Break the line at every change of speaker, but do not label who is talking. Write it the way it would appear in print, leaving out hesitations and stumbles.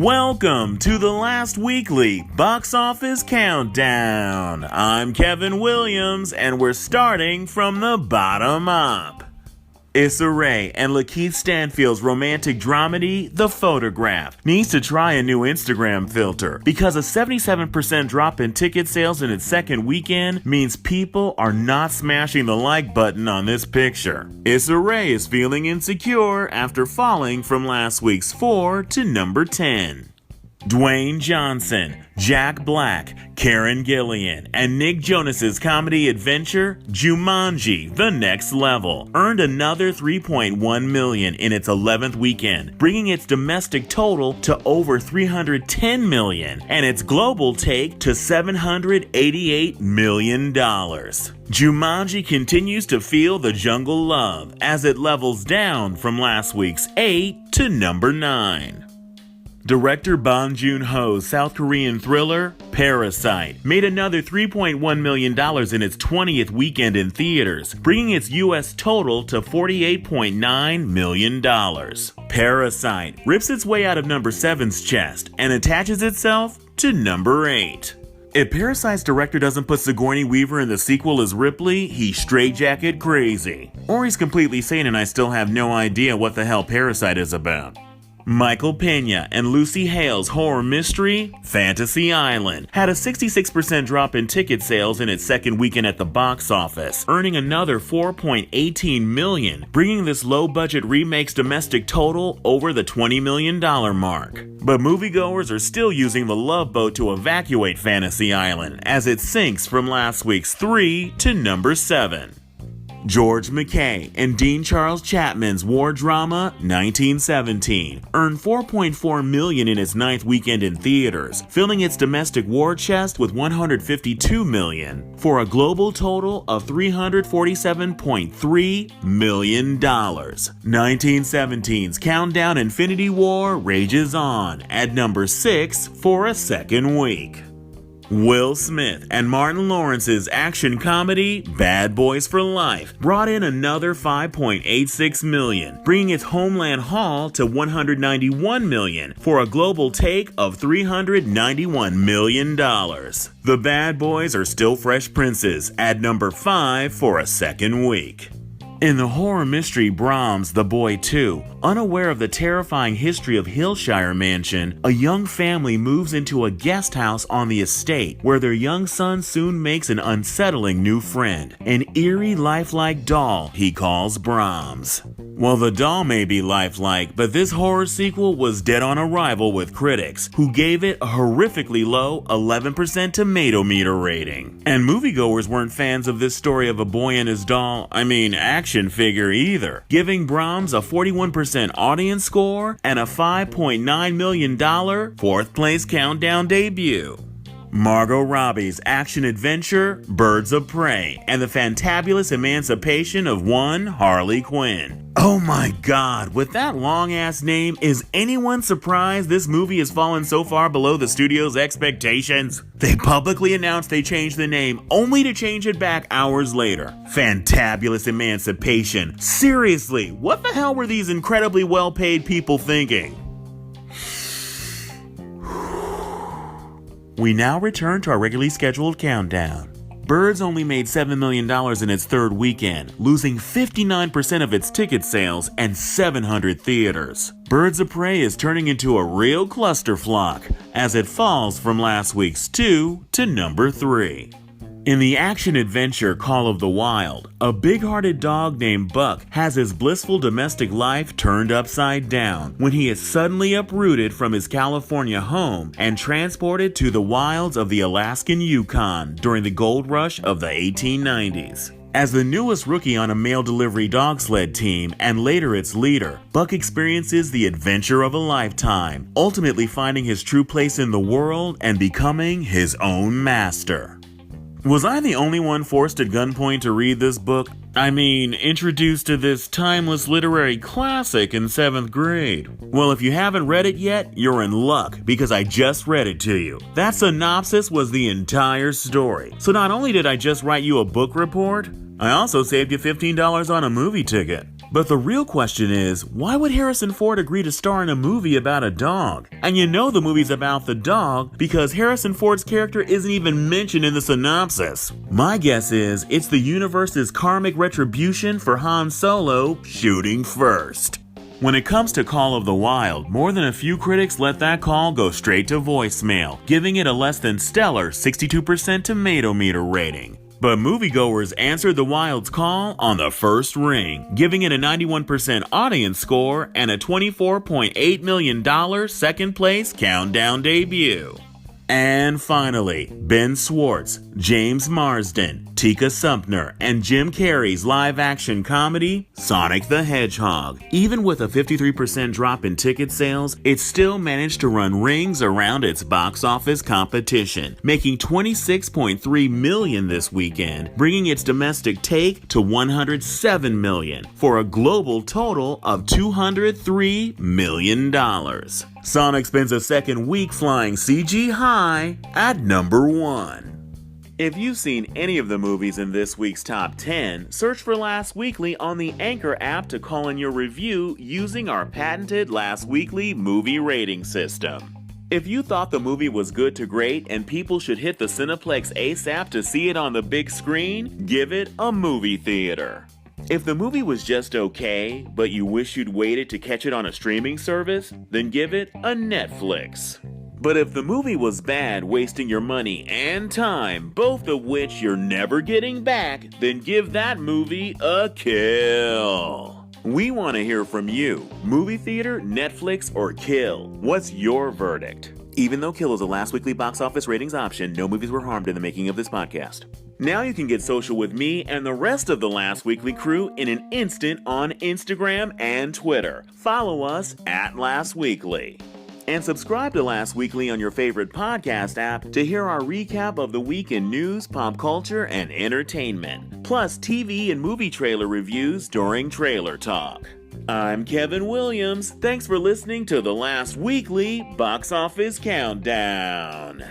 Welcome to the last weekly box office countdown. I'm Kevin Williams, and we're starting from the bottom up. Issa Rae and Lakeith Stanfield's romantic dramedy, The Photograph, needs to try a new Instagram filter because a 77% drop in ticket sales in its second weekend means people are not smashing the like button on this picture. Issa Rae is feeling insecure after falling from last week's 4 to number 10. Dwayne Johnson, Jack Black, Karen Gillan, and Nick Jonas's comedy adventure, Jumanji: The Next Level, earned another $3.1 million in its 11th weekend, bringing its domestic total to over $310 million and its global take to $788 million. Jumanji continues to feel the jungle love as it levels down from last week's 8 to number 9. Director Bong Joon-ho's South Korean thriller, Parasite, made another $3.1 million in its 20th weekend in theaters, bringing its U.S. total to $48.9 million. Parasite rips its way out of number 7's chest and attaches itself to number 8. If Parasite's director doesn't put Sigourney Weaver in the sequel as Ripley, he's straitjacket crazy. Or he's completely sane and I still have no idea what the hell Parasite is about. Michael Pena and Lucy Hale's horror mystery, Fantasy Island, had a 66% drop in ticket sales in its second weekend at the box office, earning another $4.18 million, bringing this low-budget remake's domestic total over the $20 million mark. But moviegoers are still using the Love Boat to evacuate Fantasy Island, as it sinks from last week's 3 to number 7. George McKay and Dean Charles Chapman's war drama 1917 earned $4.4 million in its 9th weekend in theaters, filling its domestic war chest with $152 million, for a global total of $347.3 million. 1917's Countdown Infinity War rages on at number 6 for a second week. Will Smith and Martin Lawrence's action comedy, Bad Boys for Life, brought in another $5.86 million, bringing its homeland haul to $191 million for a global take of $391 million. The Bad Boys are still fresh princes at number 5 for a second week. In the horror mystery Braun's The Boy 2, unaware of the terrifying history of Hillshire Mansion, a young family moves into a guest house on the estate where their young son soon makes an unsettling new friend, an eerie lifelike doll he calls Brahms. Well, the doll may be lifelike, but this horror sequel was dead on arrival with critics, who gave it a horrifically low 11% tomato meter rating. And moviegoers weren't fans of this story of a boy and his doll, action figure either, giving Brahms a 41% audience score and a $5.9 million 4th place countdown debut. Margot Robbie's action-adventure, Birds of Prey, and the fantabulous emancipation of one Harley Quinn. Oh my god, with that long-ass name, is anyone surprised this movie has fallen so far below the studio's expectations? They publicly announced they changed the name, only to change it back hours later. Fantabulous emancipation. Seriously, what the hell were these incredibly well-paid people thinking? We now return to our regularly scheduled countdown. Birds only made $7 million in its third weekend, losing 59% of its ticket sales and 700 theaters. Birds of Prey is turning into a real clusterfuck as it falls from last week's 2 to number 3. In the action-adventure Call of the Wild, a big-hearted dog named Buck has his blissful domestic life turned upside down when he is suddenly uprooted from his California home and transported to the wilds of the Alaskan Yukon during the gold rush of the 1890s. As the newest rookie on a mail delivery dog sled team and later its leader, Buck experiences the adventure of a lifetime, ultimately finding his true place in the world and becoming his own master. Was I the only one forced at gunpoint to read this book? Introduced to this timeless literary classic in 7th grade. Well, if you haven't read it yet, you're in luck, because I just read it to you. That synopsis was the entire story. So not only did I just write you a book report, I also saved you $15 on a movie ticket. But the real question is, why would Harrison Ford agree to star in a movie about a dog? And you know the movie's about the dog because Harrison Ford's character isn't even mentioned in the synopsis. My guess is it's the universe's karmic retribution for Han Solo shooting first. When it comes to Call of the Wild, more than a few critics let that call go straight to voicemail, giving it a less than stellar 62% tomato meter rating. But moviegoers answered the Wild's call on the first ring, giving it a 91% audience score and a $24.8 million second place countdown debut. And finally, Ben Schwartz, James Marsden, Tika Sumpter, and Jim Carrey's live-action comedy, Sonic the Hedgehog. Even with a 53% drop in ticket sales, it still managed to run rings around its box office competition, making $26.3 million this weekend, bringing its domestic take to $107 million, for a global total of $203 million. Sonic spends a second week flying CG high at number 1. If you've seen any of the movies in this week's top 10, search for Last Weekly on the Anchor app to call in your review using our patented Last Weekly movie rating system. If you thought the movie was good to great and people should hit the Cineplex ASAP to see it on the big screen, give it a movie theater. If the movie was just okay, but you wish you'd waited to catch it on a streaming service, then give it a Netflix. But if the movie was bad, wasting your money and time, both of which you're never getting back, then give that movie a kill. We want to hear from you. Movie theater, Netflix, or kill? What's your verdict? Even though kill is a Last Weekly box office ratings option, no movies were harmed in the making of this podcast. Now you can get social with me and the rest of the Last Weekly crew in an instant on Instagram and Twitter. Follow us at Last Weekly. And subscribe to Last Weekly on your favorite podcast app to hear our recap of the week in news, pop culture, and entertainment. Plus TV and movie trailer reviews during Trailer Talk. I'm Kevin Williams. Thanks for listening to the Last Weekly Box Office Countdown.